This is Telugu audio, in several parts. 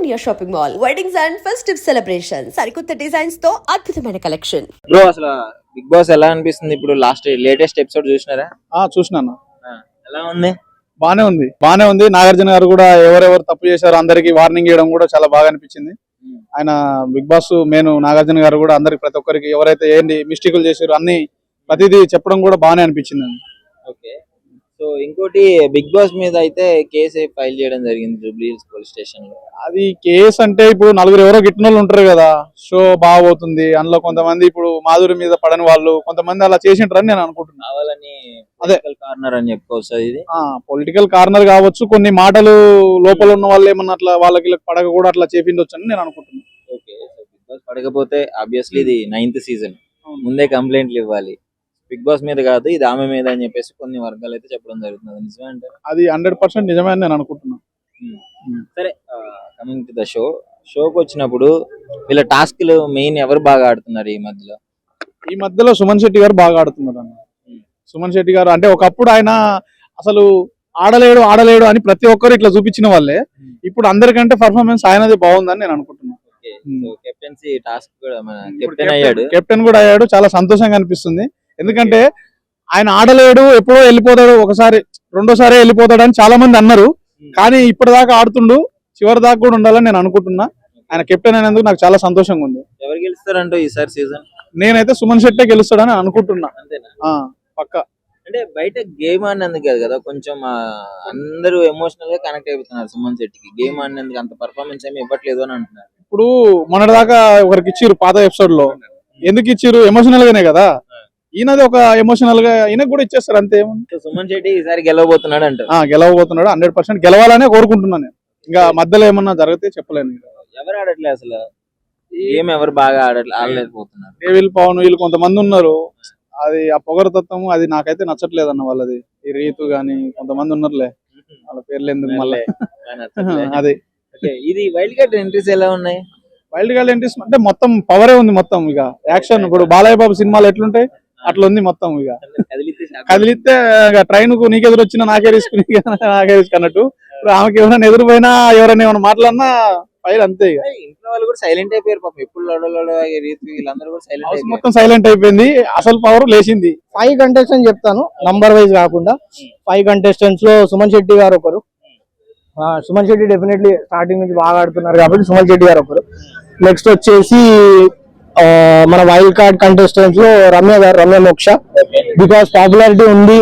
India Shopping Mall. Weddings and festive celebrations. సరికొత్త డిజైన్స్ తో అద్భుతమైన కలెక్షన్. బ్రో అసలు బిగ్ బాస్ ఎలా అనిపిస్తుంది ఇప్పుడు లేటెస్ట్ ఎపిసోడ్ చూసినారా? చూసినాను. ఎలా ఉంది? బానే ఉంది. నాగార్జున గారు కూడా ఎవరెవరు తప్పు చేశారో అందరికి వార్నింగ్ ఇవ్వడం కూడా చాలా బాగా అనిపించింది. ఆయన బిగ్ బాస్ నాగార్జున గారు కూడా అందరికి ప్రతి ఒక్కరికి ఎవరైతే ఏంటి మిస్టేకులు చేశారో అన్ని ప్రతిదీ చెప్పడం కూడా బాగానే అనిపించింది. ఓకే, సో ఇంకోటి బిగ్ బాస్ మీద అయితే కేసు ఫైల్ చేయడం జరిగింది జూబ్లీ హిల్స్ పోలీస్ స్టేషన్ లో. అది కేసు అంటే ఇప్పుడు నలుగురు ఎవరో గిట్టిన వాళ్ళు ఉంటారు కదా, షో బాగోతుంది. అందులో కొంతమంది ఇప్పుడు మాధురి మీద పడని వాళ్ళు కొంతమంది అలా చేసింటారని నేను అనుకుంటున్నాను. కావాలని అదే కార్నర్ అని చెప్పుకోవచ్చు. ఇది పొలిటికల్ కార్నర్ కావచ్చు, కొన్ని మాటలు లోపల ఉన్న వాళ్ళు ఏమన్నా అట్లా వాళ్ళకి పడక కూడా అట్లా చేపిండొచ్చు అని నేను అనుకుంటున్నాను. ఓకే, సో బిగ్ బాస్ పడకపోతే ఆబ్వియస్లీ ఇది 9th సీజన్, ముందే కంప్లైంట్లు ఇవ్వాలి. బిగ్ బాస్ మీద కాదు, ఇది ఆమె మీద అని చెప్పేసి కొన్ని వర్గాలు అయితే చెప్పడం జరుగుతుంది. నిజమే అంటే అది 100% నిజమే అని నేను అనుకుంటున్నాను. సరే, కమింగ్ టు ద షోకి వచ్చినప్పుడు వీళ్ళ టాస్క్లు మెయిన్ ఎవరు బాగా ఆడుతున్నారు ఈ మధ్యలో? సుమన్ శెట్టి గారు బాగా ఆడుతున్నారు అన్న. సుమన్ శెట్టి గారు అంటే ఒకప్పుడు ఆయన అసలు ఆడలేడు అని ప్రతి ఒక్కరు ఇట్లా చూపించిన వాళ్ళే. ఇప్పుడు అందరికంటే పర్ఫార్మెన్స్ ఆయనది బాగుందని నేను అనుకుంటున్నాను. కెప్టెన్సీ టాస్క్ కూడా మన కెప్టెన్ కూడా అయ్యాడు. చాలా సంతోషంగా అనిపిస్తుంది. ఎందుకంటే ఆయన ఆడలేడు, ఎప్పుడో వెళ్ళిపోతాడు, ఒకసారి రెండోసారి వెళ్ళిపోతాడు అని చాలా మంది అన్నారు. కానీ ఇప్పటిదాకా ఆడుతుండు, చివరి దాకా కూడా ఉండాలని నేను అనుకుంటున్నా. ఆయన కెప్టెన్ అయినందుకు నాకు చాలా సంతోషంగా ఉంది. ఎవరు గెలుస్తారంటో ఈసారి సీజన్? నేనైతే సుమన్ శెట్టే గెలుస్తాడని అనుకుంటున్నా. పక్క అంటే బయట గేమ్ ఆడినందుకు కాదు కదా, కొంచెం అందరూ ఎమోషనల్ గా కనెక్ట్ అయిపోతున్నారు సుమన్ శెట్టికి. గేమ్ ఆడినందుకు అంత పర్ఫార్మెన్స్ ఏమి ఇవ్వట్లేదు అని అంటున్నారు. ఇప్పుడు మొన్నటిదాకా ఒకరికి ఇచ్చిర్రు పాత ఎపిసోడ్ లో. ఎందుకు ఇచ్చిర్రు? ఎమోషనల్ గానే కదా. ఈయనది ఒక ఎమోషనల్ గా ఈయనకు కూడా ఇచ్చేస్తారు అంతే. సుమన్ శెట్టి ఈసారి గెలవబోతున్నాడు అంటే గెలవబోతున్నాడు. 100% గెలవాలనే కోరుకుంటున్నాను. ఇంకా మధ్యలో ఏమన్నా జరిగితే చెప్పలేను. ఎవరు ఆడట్లేదు అసలు, ఏం ఎవరు బాగా ఆడలేకపోతున్నారు. డేవిల్ పవన్ వీళ్ళు కొంతమంది ఉన్నారు. అది ఆ పొగరతత్వం అది నాకైతే నచ్చట్లేదు అన్న వాళ్ళది. ఈ రీతు గాని కొంతమంది ఉన్నారులే, వాళ్ళ పేర్లు ఎందుకు మళ్ళీ. అదే ఇది వైల్డ్ కార్డ్ ఎంట్రీస్ ఎలా ఉన్నాయి? వైల్డ్ కార్డ్ ఎంట్రీస్ అంటే మొత్తం పవరే ఉంది. మొత్తం ఇక యాక్షన్ ఇప్పుడు బాలయ్య బాబు సినిమాలు ఎట్లుంటాయి అట్లా ఉంది మొత్తం. ఇక కదిలిస్తే ట్రైన్ కు నీకెదురు వచ్చినా నాకే రిస్క్ అన్నట్టు. ఇప్పుడు ఆమెకి ఎవరైనా ఎదురుపోయినా ఎవరైనా ఏమైనా మాట్లాడినా ఫైర్ అంతే. ఇక ఇంట్లో వాళ్ళు కూడా సైలెంట్ అయిపోయారు పాపం. ఎప్పుడు వీళ్ళందరూ కూడా సైలెంట్, మొత్తం సైలెంట్ అయిపోయింది. అసలు పవర్ లేచింది. 5 కంటెస్టెంట్స్ చెప్తాను, నంబర్ వైజ్ కాకుండా. 5 కంటెస్టెంట్స్ లో సుమన్ శెట్టి గారు ఒకరు. సుమన్ శెట్టి డెఫినెట్లీ స్టార్టింగ్ నుంచి బాగా ఆడుతున్నారు కాబట్టి సుమన్ శెట్టి గారు ఒకరు. నెక్స్ట్ వచ్చేసి మన వైల్డ్ కార్డ్ కంటెస్టెంట్స్ లో రమ్య మోక్ష. బికాస్ పాపులారిటీ ఉంది,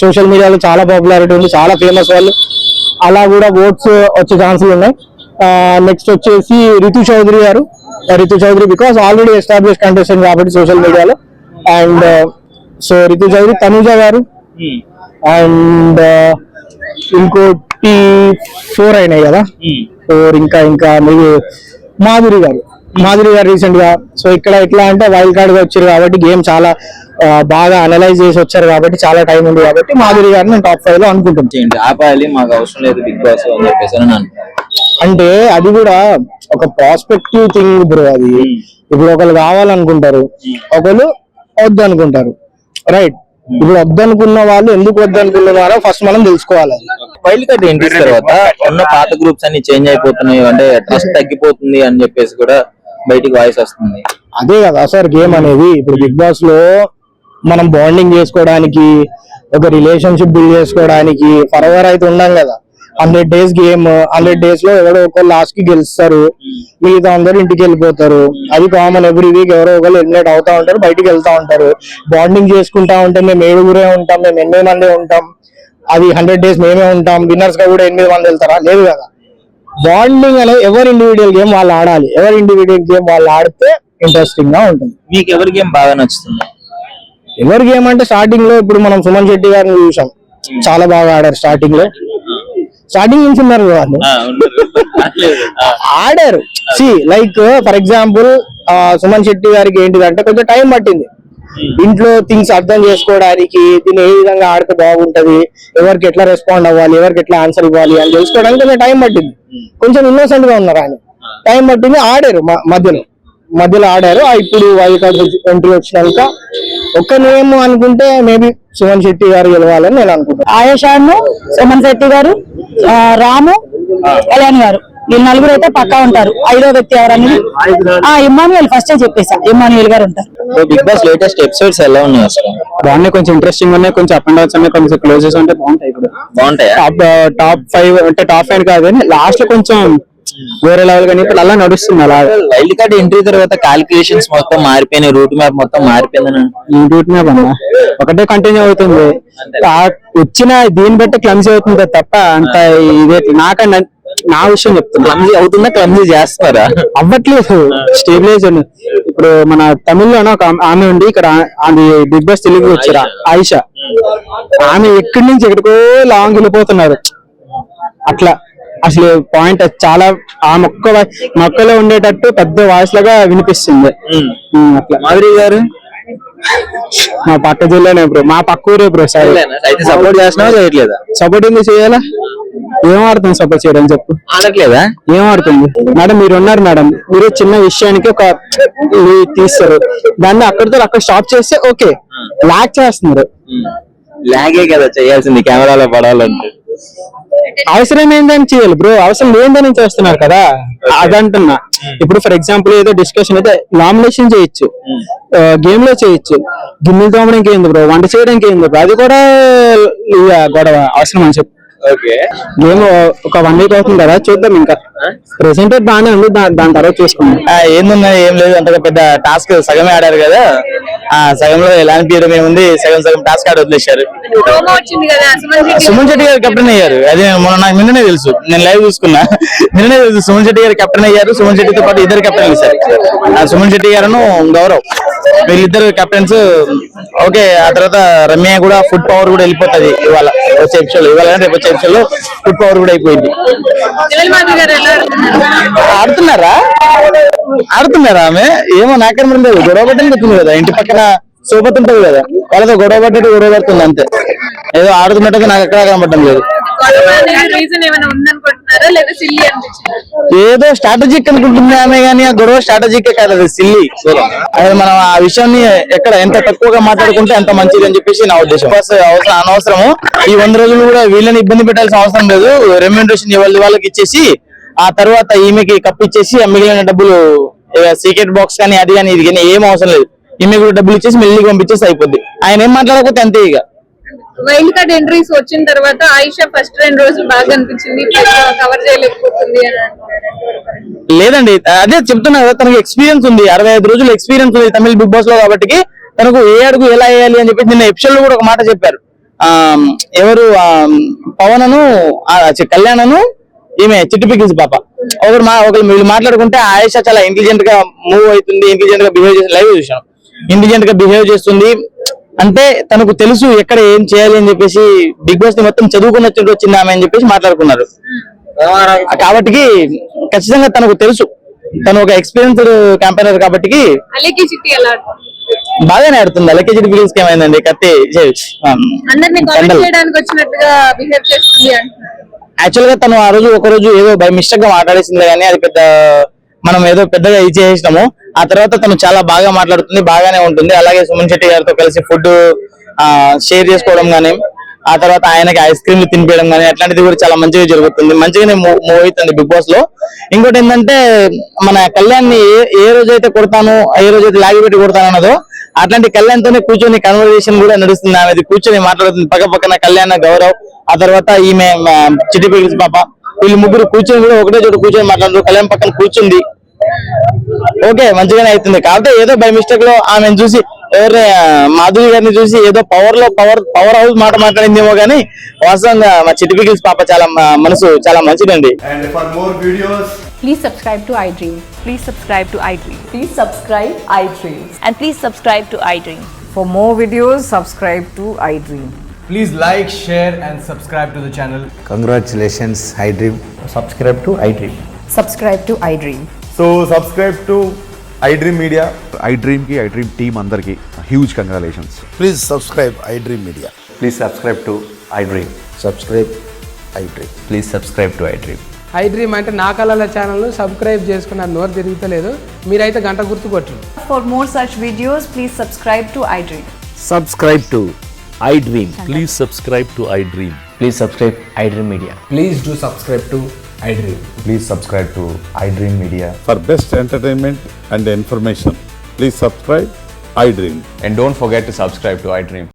సోషల్ మీడియాలో చాలా పాపులారిటీ ఉంది, చాలా ఫేమస్ వాళ్ళు. అలా కూడా ఓట్స్ వచ్చే ఛాన్సులు ఉన్నాయి. నెక్స్ట్ వచ్చేసి Ritu Chaudhary because already establish contestant కాబట్టి సోషల్ మీడియాలో. అండ్ సో రితు చౌదరి, తనుజ గారు, అండ్ ఇంకోటి 4 అయినాయి కదా. 4 ఇంకా మీరు మాధురి గారు రీసెంట్ గా. సో ఇక్కడ ఎట్లా అంటే వైల్డ్ కార్డ్ గా వచ్చారు కాబట్టి గేమ్ చాలా బాగా అనలైజ్ చేసి వచ్చారు కాబట్టి చాలా టైం ఉంది కాబట్టి మాధురి గారిని నేను టాప్ 5 లో అనుకుంటున్నాను. ఆపాలి, మాకు అవసరం లేదు బిగ్ బాస్ అని చెప్పేసి అంటే అది కూడా ఒక ప్రాస్పెక్టివ్ థింగ్ బ్రో. అది ఇప్పుడు ఒకరు కావాలనుకుంటారు, ఒకరు వద్దు అనుకుంటారు, రైట్? ఇప్పుడు వద్దనుకున్న వాళ్ళు ఎందుకు వద్దనుకున్నారో ఫస్ట్ మనం తెలుసుకోవాలి. వైల్డ్ కార్డ్ ఎంట్రీస్ తర్వాత ఉన్న పాత గ్రూప్స్ అన్ని చేంజ్ అయిపోతున్నాయి, అంటే ట్రస్ట్ తగ్గిపోతుంది అని చెప్పేసి కూడా బయటికి వాయిస్ వస్తుంది. అదే కదా సార్ గేమ్ అనేది. ఇప్పుడు బిగ్ బాస్ లో మనం బాండింగ్ చేసుకోవడానికి, ఒక రిలేషన్షిప్ బిల్డ్ చేసుకోవడానికి ఫర్వర్ అయితే ఉన్నాం కదా. 100 days గేమ్. 100 days లో ఎవరో ఒకరు లాస్ట్ కి గెలుస్తారు, మిగతా అందరూ ఇంటికి వెళ్ళిపోతారు. అది కామన్. ఎవ్రీ వీక్ ఎవరో ఒకరు ఎలిమినేట్ అవుతా ఉంటారు, బయటికి వెళ్తా ఉంటారు. బాండింగ్ చేసుకుంటా ఉంటే మేము 7 ఉంటాం, మేము 8 మంది ఉంటాం. అది 100 days మేమే ఉంటాం. విన్నర్స్ గా కూడా 8 మంది వెళ్తారా? లేదు కదా. బాండింగ్ అనేది ఎవరి ఇండివిజువల్ గేమ్ వాళ్ళు ఆడాలి. ఎవరి ఇండివిజువల్ గేమ్ వాళ్ళు ఆడితే ఇంట్రెస్టింగ్ గా ఉంటుంది. మీకు ఎవరి గేమ్ బాగా నచ్చుతుంది? ఎవరి గేమ్ అంటే స్టార్టింగ్ లో ఇప్పుడు మనం సుమన్ శెట్టి గారిని చూసాం, చాలా బాగా ఆడారు. స్టార్టింగ్ నుంచి ఉన్నారు వాళ్ళు, ఆడారు. Like for example Suman Shetty గారికి ఏంటిదంటే కొంచెం టైం పట్టింది ఇంట్లో థింగ్స్ అర్థం చేసుకోవడానికి. దీన్ని ఏ విధంగా ఆడితే బాగుంటది, ఎవరికి ఎట్లా రెస్పాండ్ అవ్వాలి, ఎవరికి ఎట్లా ఆన్సర్ ఇవ్వాలి అని తెలుసుకోవడానికి కొంచెం టైం పట్టింది. కొంచెం ఇన్నోసెంట్ గా ఉన్నారు ఆయన. టైం పట్టింది, ఆడారు. మధ్యలో ఆడారు. ఇప్పుడు వైల్డ్ కార్డ్ ఎంట్రీ వచ్చినాక ఒక్క నేమ్ అనుకుంటే మేబీ సుమన్ శెట్టి గారు గెలవాలని నేను అనుకుంటాను. ఆయేషాను, సుమన్ శెట్టి గారు, రాము, కళ్యాణ్ గారు వీళ్ళు నలుగురు అయితే పక్కా ఉంటారు. 5వ వ్యక్తి ఎవరని ఇమ్మాన్యుయల్ ఫస్టే చెప్పేసా, ఇమ్మాన్యుయల్ గారు ఉంటారు. బిగ్ బాస్ లేటెస్ట్ ఎపిసోడ్స్ ఎలా ఉన్నాయి అసలు? బాగున్నాయి, కొంచెం ఇంట్రెస్టింగ్ ఉన్నాయి, కొంచెం అప్ అండ్ డౌన్స్ ఉన్నాయి, కొంచెం క్లోజెస్ ఉంటే బాగుంటాయి. ఇప్పుడు బాగుంటాయా? టాప్ 5 అంటే టాప్ 5 కాదు కానీ లాస్ట్ లో కొంచెం వేరే లెవెల్ కానీ ఇప్పుడు అలా నడుస్తుంది. అలా వైల్డ్ కార్డ్ ఎంట్రీ తర్వాత క్యాలిక్యులేషన్స్ మొత్తం మారిపోయినాయి, రూట్ మ్యాప్ మొత్తం మారిపోయిందని. రూట్ మ్యాప్ అన్న ఒకటే కంటిన్యూ అవుతుంది. వచ్చిన దీన్ని బట్టి క్లమ్సీ అవుతుంది తప్ప అంత ఇదే నా విషయం చెప్తున్నా. క్లమ్జీ అవుతుందా, క్లమ్జీ చేస్తారా? అవ్వట్లేదు, స్టేబిలైజర్. ఇప్పుడు మన తమిళ్లోనే ఒక ఆమె ఉండి ఇక్కడ అది బిగ్ బాస్ తెలుగు వచ్చారా, ఆయిషా. ఆమె ఎక్కడి నుంచి ఎక్కడికో లాంగ్ వెళ్ళిపోతున్నారు. అట్లా అసలు పాయింట్ చాలా ఆ మొక్కలో ఉండేటట్టు పెద్ద వాయిస్ లాగా వినిపిస్తుంది. అట్లా మాధురి గారు మా పక్క జిల్లానే బ్రో, మా పక్క ఊరే బ్రో. సార్ అయితే సపోర్ట్ చేస్తున్నావా చేయట్లేదా? సపోర్ట్ ఎందుకు చేయాలా? ఏం ఆడుతుంది సపోర్ట్ చేయడం చెప్పు? ఆడట్లేదా? ఏం ఆడుతుంది మేడం? మీరు ఉన్నారు మేడం, మీరు చిన్న విషయానికి ఒక తీస్తారు, దాన్ని అక్కడ స్టాప్ చేస్తే ఓకే. లాగ్ చేస్తున్నారు. లాగే కదా చేయాల్సింది కెమెరాలో పడాలంటే. అవసరం ఏందని చేయాలి బ్రో, అవసరం లేదని చేస్తున్నారు కదా, అదంటున్నా. ఇప్పుడు ఫర్ ఎగ్జాంపుల్ ఏదో డిస్కషన్ అయితే నామినేషన్ చేయొచ్చు, గేమ్ లో చేయొచ్చు. గిన్నెలు తోమడానికి ఏంది బ్రో, వంట చేయడానికి ఏంది బ్రో, అది కూడా గొడవ అవసరం అని చెప్పి. గేమ్ ఒక 1 వీక్ అవుతుంది కదా, చూద్దాం. ఇంకా ప్రెసెంట్ బాగానే ఉంది, దాని తర్వాత చూసుకుందాం. ఏందన్నా ఏం లేదు, అంతగా పెద్ద టాస్క్ సగమే ఆడారు కదా. సగంలో ఎలాంటి ఉంది, సగం టాస్క్ ఆడి వదిలేశారు. సుమన్ శెట్టి గారు కెప్టెన్ అయ్యారు, అది నాకు నిన్ననే తెలుసు, నేను లైవ్ చూసుకున్నా. నిన్ననే తెలుసు సుమన్ శెట్టి గారు కెప్టెన్ అయ్యారు. సుమన్ శెట్టితో పాటు 2 కెప్టెన్ ఇచ్చారు, సుమన్ శెట్టి గారును గౌరవ్, వీళ్ళిద్దరు కెప్టెన్స్. ఓకే, ఆ తర్వాత రమ్య కూడా ఫుడ్ పవర్ కూడా వెళ్ళిపోతుంది ఇవాళ వచ్చే ఎపిసోడ్, ఇవాళ రేపు వచ్చే ఎపిసోడ్ లో ఫుడ్ పవర్ కూడా అయిపోయింది. ఆడుతున్నారా ఆమె? ఏమో నాకేం లేదు, గొడవ పట్టని చెప్తుంది కదా, ఇంటి పక్కన సోపతి ఉంటది కదా, వాళ్ళతో గొడవ పడుతుంది అంతే. ఏదో ఆడుతున్నట్టుగా నాకు ఎక్కడా కనబడటం లేదు. ఏదో స్ట్రాటజిక్ అనుకుంటుంది ఆమె, కానీ ఆ గొడవ స్ట్రాటజిక్ కాదు, అది సిల్లీ. అది మనం ఆ విషయాన్ని ఎక్కడ ఎంత తక్కువగా మాట్లాడుకుంటే అంత మంచిది అని చెప్పేసి నా ఉద్దేశం. అనవసరము ఈ 100 రోజులు కూడా వీళ్ళని ఇబ్బంది పెట్టాల్సిన అవసరం లేదు. రెమ్యూనరేషన్ వాళ్ళకి ఇచ్చేసి ఆ తర్వాత ఈమెకి కప్పు ఇచ్చేసి మిగిలిన డబ్బులు సీక్రెట్ బాక్స్ కానీ అది కానీ ఇది కానీ ఏం అవసరం లేదు. ఈమె కూడా డబ్బులు ఇచ్చేసి మెల్లిగా పంపించేసి అయిపోద్ది. ఆయన ఏం మాట్లాడకపోతే అంతే. ఇక వైల్డ్ కార్డ్ ఎంట్రీస్ వచ్చిన తర్వాత ఆయిషా ఫస్ట్ 2 రోజులు బాగా అనిపించింది, కవర్ చేయలేకపోతుంది అని అంటారు. లేదండి, అదే చెప్తున్నా కదా, తనకి ఎక్స్పీరియన్స్ ఉంది, 65 రోజులు ఎక్స్పీరియన్స్ ఉంది తమిళ బిగ్ బాస్ లో. కాబట్టి తనకు ఏ అడుగు ఎలా వేయాలి అని చెప్పి నిన్న ఎపిసోడ్ లో కూడా ఒక మాట చెప్పారు. ఎవరు పవనను కళ్యాణను ఈమె చిట్టు పికిల్స్ పాప ఒకరు వీళ్ళు మాట్లాడుకుంటే ఆయిషా చాలా ఇంటెలిజెంట్ గా మూవ్ అవుతుంది, ఇంటెలిజెంట్ గా బిహేవ్ చేసి లైవ్ చూసాను. ఇంటెలిజెంట్ గా బిహేవ్ చేస్తుంది అంటే తనకు తెలుసు ఎక్కడ ఏం చేయాలి అని చెప్పేసి. బిగ్ బాస్ ని మొత్తం చదువుకున్న వచ్చింది ఆమె అని చెప్పేసి మాట్లాడుకున్నారు. కాబట్టి ఖచ్చితంగా తనకు తెలుసు, తను ఒక ఎక్స్పీరియన్స్డ్ క్యాంపెయినర్ కాబట్టి బాగానే ఆడుతుంది. అలాగే చిట్టి పికిల్స్ ఏమైందండి, కత్తి యాక్చువల్ గా తను ఆ రోజు ఒక రోజు ఏదో బై మిస్టేక్ గా మాట్లాడేసింది, కానీ అది పెద్ద మనం ఏదో పెద్దగా ఇది చేసినాము. ఆ తర్వాత తను చాలా బాగా మాట్లాడుతుంది, బాగానే ఉంటుంది. అలాగే సుమన్ శెట్టి గారితో కలిసి ఫుడ్ షేర్ చేసుకోవడం గానీ, ఆ తర్వాత ఆయనకి ఐస్ క్రీమ్లు తినిపించడం కానీ అట్లాంటిది కూడా చాలా మంచిగా జరుగుతుంది, మంచిగానే మూవ్ అవుతుంది బిగ్ బాస్ లో. ఇంకోటి ఏంటంటే మన కళ్యాణ్ ని ఏ రోజైతే కొడతాను, ఏ రోజైతే లాగి పెట్టి కొడతాను అన్నదో అట్లాంటి కళ్యాణ్ తోనే కూర్చొని కన్వర్సేషన్ కూడా నడుస్తుంది. ఆమెది కూర్చొని మాట్లాడుతుంది పక్క పక్కన కళ్యాణ్, గౌరవ్, ఆ తర్వాత ఈమె చిట్టి పికిల్స్ పాప, వీళ్ళు ముగ్గురు కూర్చొని కూడా ఒకటే చోట కూర్చొని మాట్లాడుతూ కళ్యాణ్ పక్కన కూర్చుంది. ఓకే, మంచిగానే అవుతుంది. కాబట్టి ఏదో బై మిస్టేక్ లో ఆమెను చూసి ఎవరిని మాధురి గారిని చూసి ఏదో పవర్ హౌస్ మాట మాట్లాడిందేమో కానీ వాస్తవంగా మా చిట్టి పికిల్స్ పాప చాలా మనసు చాలా మంచిదండి. And for more videos, please subscribe to iDream. Please subscribe to iDream. Please subscribe iDream. And please subscribe to iDream. For more videos, subscribe to iDream. please like, share and subscribe to the channel. Congratulations, iDream. Subscribe to iDream. Subscribe to iDream. So subscribe to iDream Media. iDream ki iDream team andarki huge congratulations. Please subscribe iDream Media. Please subscribe to iDream. Subscribe iDream. Please subscribe to iDream. iDream అంటే నా కళల ఛానల్ సబ్స్క్రైబ్ చేసుకున్న నోరు తిరుగుతలేదు, మీరైతే గంట గుర్తు కొట్టండి. For more such videos, please subscribe to iDream. Subscribe to iDream. Please subscribe to iDream. Please subscribe iDream Media. Please do subscribe to iDream. Please subscribe to iDream Media. For best entertainment and information, please subscribe iDream. And don't forget to subscribe to iDream.